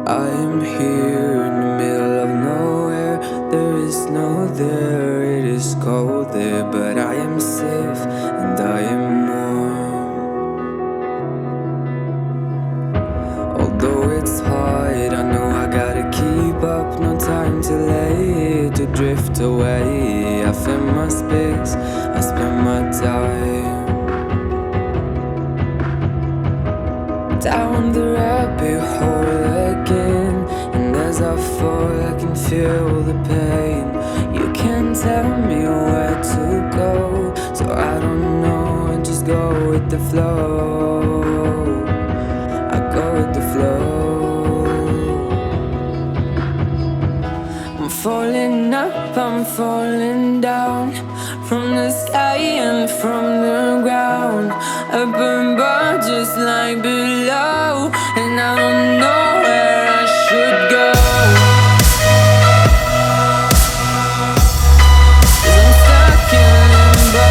I am here in the middle of nowhere. There is no there, it is cold there, but I am safe and I am warm. Although it's hard, I know I gotta keep up. No time to lay, to drift away. I fill my space, I spend my time down the rabbit hole again. And as I fall, I can feel the pain. You can't tell me where to go, so I don't know, I just go with the flow. I go with the flow. I'm falling up, I'm falling down, from the sky and from the ground. I burn bright just like below, and I don't know where I should go. 'Cause I'm stuck in limbo.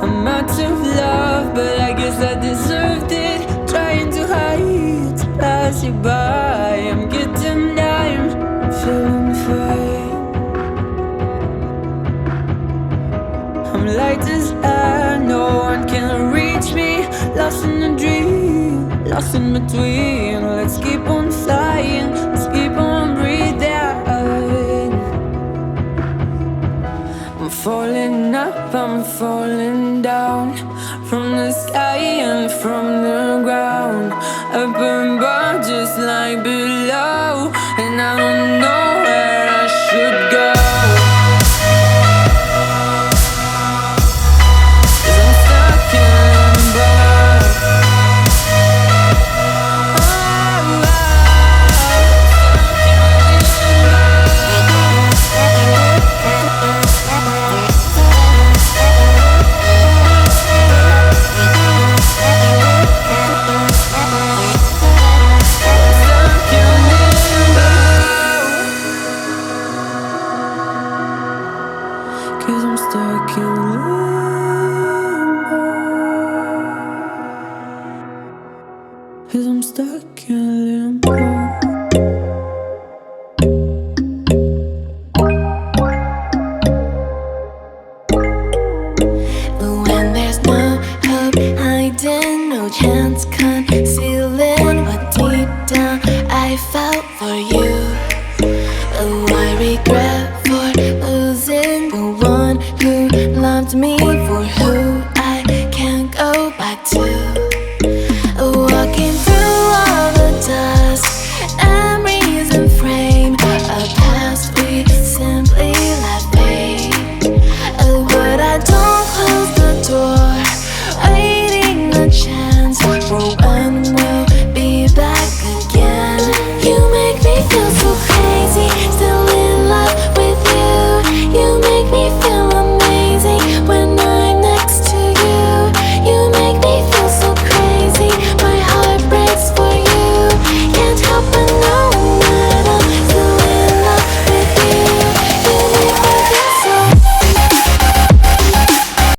I'm out of love, but I guess I deserved it. Trying to hide, to pass you by. I'm getting down, feeling fine. I'm light as air, no one can reach me. Lost in a dream, lost in between. Let's keep on flying, let's keep on breathing. I'm falling up, I'm falling down, from the sky and from the ground. I burn bright just like below, and I don't know where I should go. 'Cause I'm stuck in limbo. Cause I'm stuck in limbo. Cause I'm stuck in limbo. But when there's no hope hiding, no chance concealing what deep down I felt for you. Oh,